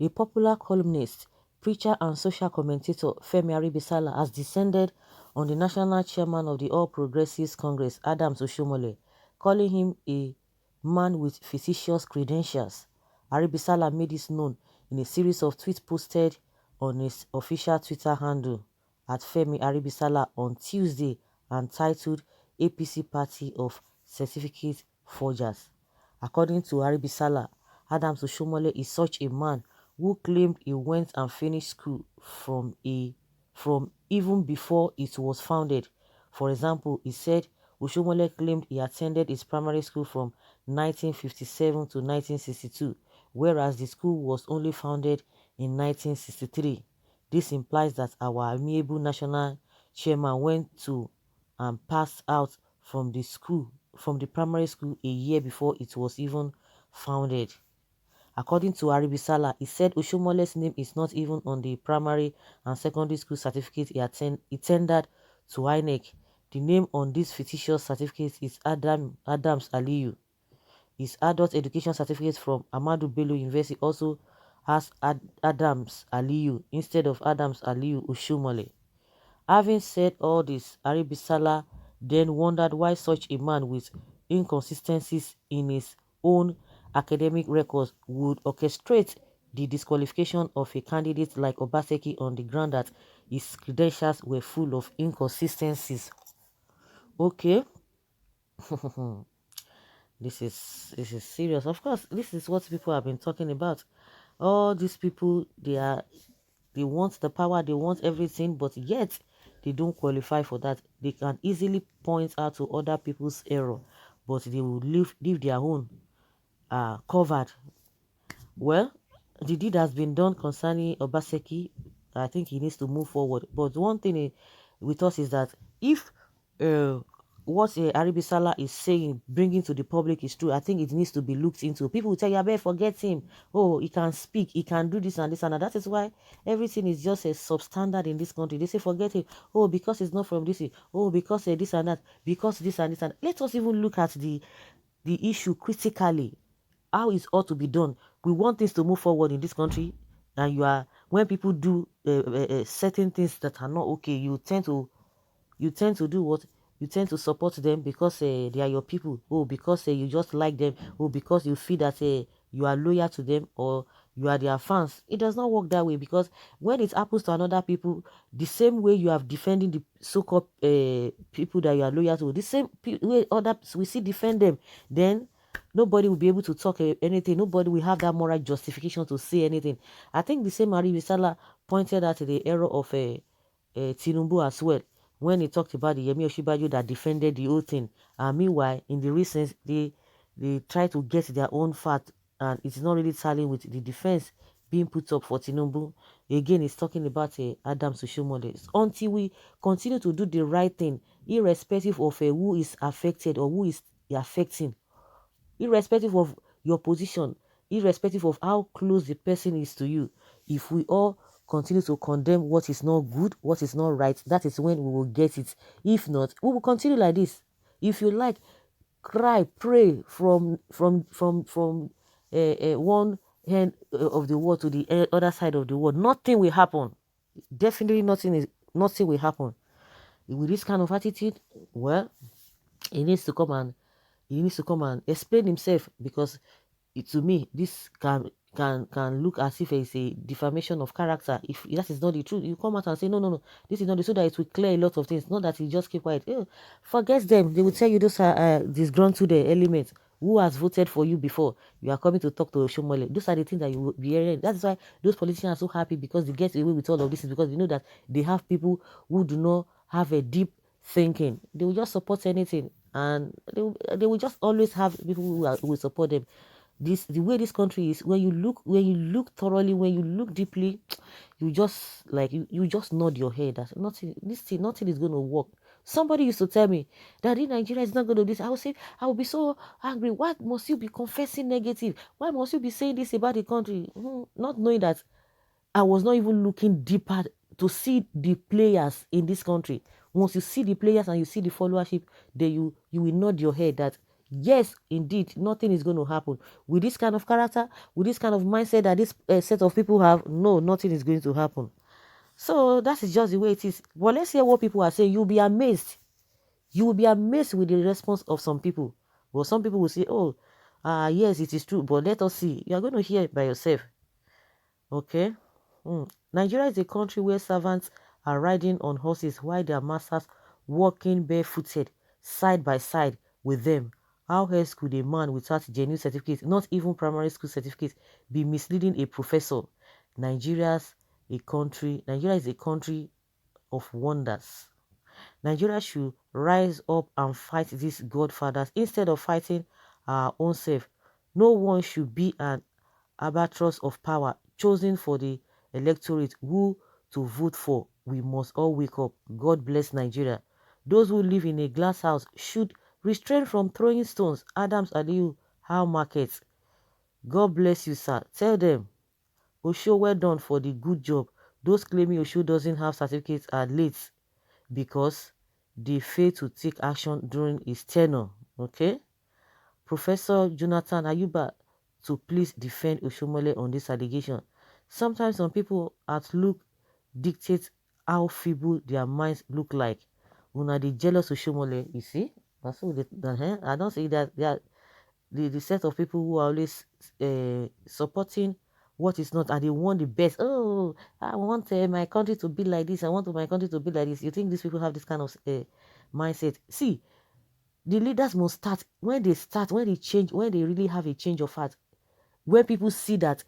The popular columnist, preacher and social commentator Femi Aribisala has descended on the national chairman of the All Progressives Congress, Adams Oshomole, calling him a man with fictitious credentials. Aribisala made this known in a series of tweets posted on his official Twitter handle at Femi Aribisala on Tuesday and titled APC Party of Certificate Forgers. According to Aribisala, Adams Oshomole is such a man who claimed he went and finished school from even before it was founded. For example, he said Oshomole claimed he attended his primary school from 1957 to 1962, whereas the school was only founded in 1963. This implies that our amiable national chairman went to and passed out from the primary school a year before it was even founded. According to Aribisala, he said Oshomole's name is not even on the primary and secondary school certificate he tendered to INEC. The name on this fictitious certificate is Adams Aliyu. His adult education certificate from Ahmadu Bello University also has Adams Aliyu instead of Adams Aliyu Oshomole. Having said all this, Aribisala then wondered why such a man with inconsistencies in his own academic records would orchestrate the disqualification of a candidate like Obaseki on the ground that his credentials were full of inconsistencies. Okay, this is serious. Of course, this is what people have been talking about. All these people, they want the power, they want everything, but yet they don't qualify for that. They can easily point out to other people's error, but they will leave their own covered. Well, the deed has been done concerning Obaseki. I think he needs to move forward. But one thing with us is that if what Aribisala is saying, bringing to the public is true, I think it needs to be looked into. People will tell you, I better forget him. Oh, he can speak, he can do this and this and that. That is why everything is just a substandard in this country. They say, forget him. Oh, because it's not from this. Oh, because this and that. Because this and this and that. Let us even look at the issue critically. How it ought to be done. We want things to move forward in this country, and when people do certain things that are not okay, you tend to do what? You tend to support them because they are your people. Oh, because you just like them. Oh, because you feel that you are loyal to them or you are their fans. It does not work that way, because when it happens to another people, the same way you have defending the so-called people that you are loyal to, the same way others we see defend them, then nobody will be able to talk anything. Nobody will have that moral justification to say anything. I think the same Ari Visala pointed out the error of Tinubu as well, when he talked about the Yemi Osinbajo that defended the whole thing. Meanwhile, in the recent, they try to get their own fat, and it's not really tallying with the defense being put up for Tinubu. Again, he's talking about Adams Oshomole. Until we continue to do the right thing, irrespective of who is affected or who is affecting, irrespective of your position, irrespective of how close the person is to you, if we all continue to condemn what is not good, what is not right, that is when we will get it. If not, we will continue like this. If you like, cry, pray from one end of the world to the other side of the world. Nothing will happen. Definitely nothing will happen. With this kind of attitude, well, he needs to come and explain himself, because to me this can look as if it's a defamation of character. If that is not the truth, you come out and say no, this is not the, so that it will clear a lot of things. Not that you just keep quiet. Forget them. They will tell you those are disgruntled elements who has voted for you before. You are coming to talk to Oshomole. Those are the things that you will be hearing. That's why those politicians are so happy, because they get away with all of this, is because they know that they have people who do not have a deep thinking. They will just support anything, and they will just always have people who will support them. The way this country is, when you look thoroughly, when you look deeply, you just you just nod your head that nothing is going to work. Somebody used to tell me that in Nigeria is not going to do this. I would say, I would be so angry. Why must you be confessing negative? Why must you be saying this about the country? Not knowing that I was not even looking deeper to see the players in this country. Once you see the players and you see the followership, then you will nod your head that yes, indeed, nothing is going to happen. With this kind of character, with this kind of mindset that this set of people have, no, nothing is going to happen. So that is just the way it is. But let's hear what people are saying. You'll be amazed. You will be amazed with the response of some people. But some people will say, oh, yes, it is true. But let us see. You are going to hear it by yourself. Okay? Nigeria is a country where servants are riding on horses while their masters walking barefooted side by side with them. How else could a man without genuine certificate, not even primary school certificate, be misleading a professor? Nigeria is a country of wonders. Nigeria should rise up and fight these godfathers instead of fighting our own self. No one should be an albatross of power chosen for the electorate who to vote for. We must all wake up. God bless Nigeria. Those who live in a glass house should restrain from throwing stones. Adams Aliyu, how markets. God bless you, sir. Tell them, Osho, well done for the good job. Those claiming Osho doesn't have certificates are late because they failed to take action during his tenure. Okay? Professor Jonathan Ayuba to please defend OSHIOMOLE on this allegation. Sometimes some people at look dictate how feeble their minds look like. Una the jealous OSHIOMOLE, you see? That's what I don't say that they are the set of people who are always supporting what is not, and they want the best. Oh, I want my country to be like this. I want my country to be like this. You think these people have this kind of mindset? See, the leaders must start, when they change, when they really have a change of heart, when people see that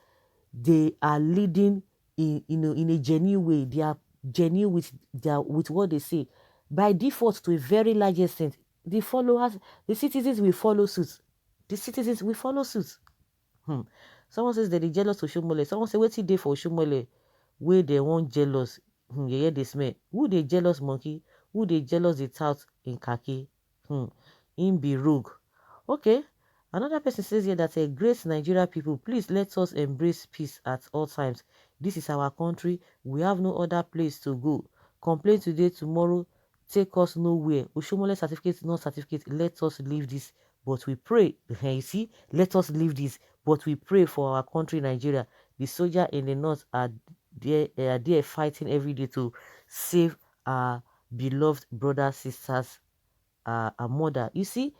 they are leading in a genuine way, they are genuine with what they say, by default, to a very large extent, the followers, the citizens will follow suit. The citizens will follow suit. Someone says that they jealous of Oshomole. Someone say what's day for Oshomole where they want jealous. You hear this man? Who they jealous monkey? Who they jealous the tout in khaki? In be rogue. Okay. Another person says here that a great Nigeria people, please let us embrace peace at all times. This is our country. We have no other place to go. Complain today, tomorrow, take us nowhere. Oshomole certificate, no certificate. Let us leave this. But we pray. You see, let us leave this. But we pray for our country, Nigeria. The soldiers in the north are there fighting every day to save our beloved brothers, sisters, our mother. You see,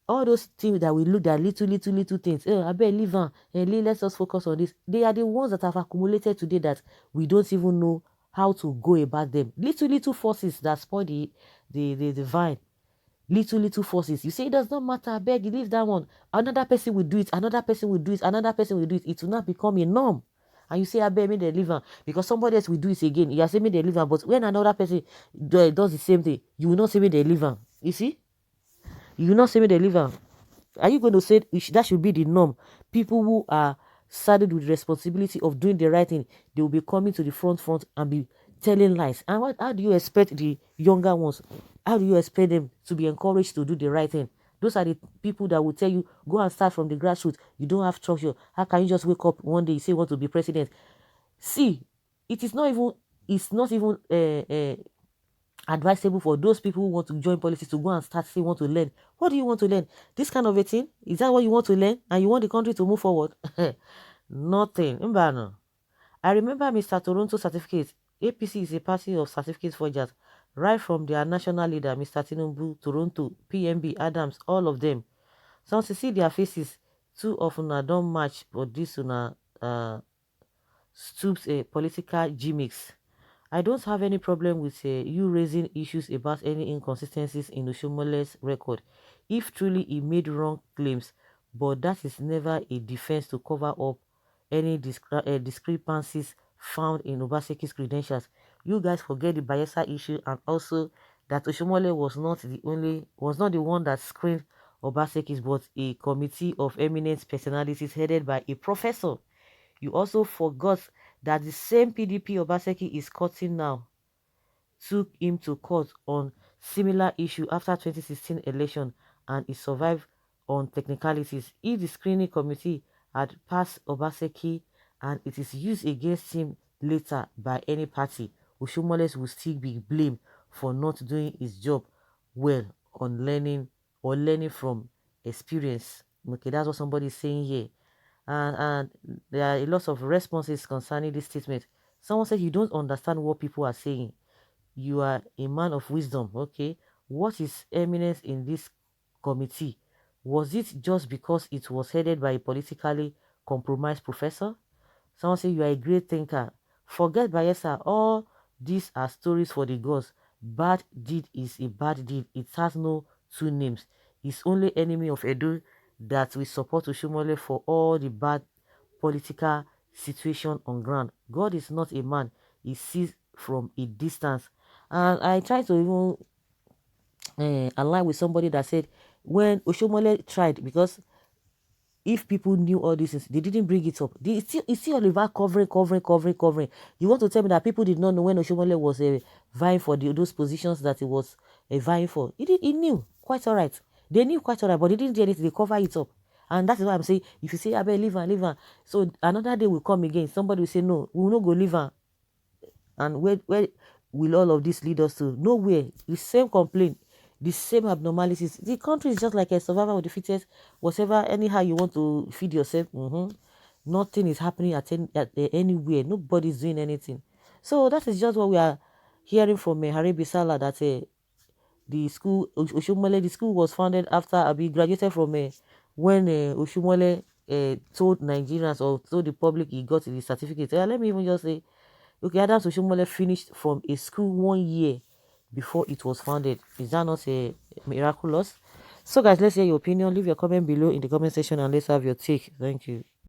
all those things that we look at, little things. Oh, I bet leave on and let us focus on this. They are the ones that have accumulated today that we don't even know how to go about them. Little forces that spoil the vine. Little forces. You say it does not matter. I beg you, leave that one. Another person will do it. Another person will do it. Another person will do it. It will not become a norm. And you say, I beg me they leave on because somebody else will do it again. You are saying me they leave on, but when another person does the same thing, you will not say me they leave on. You see? You will not say me they leave on. Are you going to say that should be the norm? People who are saddled with the responsibility of doing the right thing, they will be coming to the front and be telling lies. And how do you expect the younger ones? How do you expect them to be encouraged to do the right thing? Those are the people that will tell you, go and start from the grassroots. You don't have structure. How can you just wake up one day, you say you want to be president? See, it's not even advisable for those people who want to join politics to go and start saying want to learn. What do you want to learn? This kind of a thing? Is that what you want to learn? And you want the country to move forward? Nothing. Mbano. I remember Mr. Toronto certificate. APC is a party of certificate forgers. Right from their national leader, Mr. Tinubu, Toronto, PMB, Adams, all of them. Some see their faces. Too often I don't match, but this one stoops a political gimmicks. I don't have any problem with you raising issues about any inconsistencies in Oshomole's record, if truly he made wrong claims, but that is never a defense to cover up any discrepancies found in Obaseki's credentials. You guys forget the Bayelsa issue and also that Oshomole was not the one that screened Obaseki's, but a committee of eminent personalities headed by a professor. You also forgot that the same PDP Obaseki is courting now took him to court on similar issue after 2016 election and he survived on technicalities. If the screening committee had passed Obaseki and it is used against him later by any party, Oshomoles will still be blamed for not doing his job well on learning from experience. Okay, that's what somebody is saying here. And there are a lot of responses concerning this statement. Someone said you don't understand what people are saying. You are a man of wisdom. Okay, what is eminence in this committee? Was it just because it was headed by a politically compromised professor? Someone say you are a great thinker. Forget Bayesa. All these are stories for the gods. Bad deed is a bad deed. It has no two names. It's only enemy of Edo that we support Oshomole for all the bad political situation on ground. God is not a man. He sees from a distance. And I try to even align with somebody that said when Oshomole tried, because if people knew all these things, they didn't bring it up. It's still Oliver covering. You want to tell me that people did not know when Oshomole was vying for those positions that he was vying for? He knew quite all right. They knew quite all right, but they didn't do anything. They cover it up. And that is why I'm saying, if you say, I better leave her. So another day will come again. Somebody will say, no, we will not go leave her. And where will all of this lead us to? Nowhere. The same complaint, the same abnormalities. The country is just like a survivor of the fittest. Whatever, anyhow you want to feed yourself, nothing is happening anywhere. Nobody's doing anything. So that is just what we are hearing from Haribi Sala, that the school, Oshomole, the school was founded after Abi graduated from when Oshomole told Nigerians or told the public he got the certificate. Let me even just say, okay, Adams Oshomole finished from a school 1 year before it was founded. Is that not miraculous? So guys, let's hear your opinion. Leave your comment below in the comment section and let's have your take. Thank you.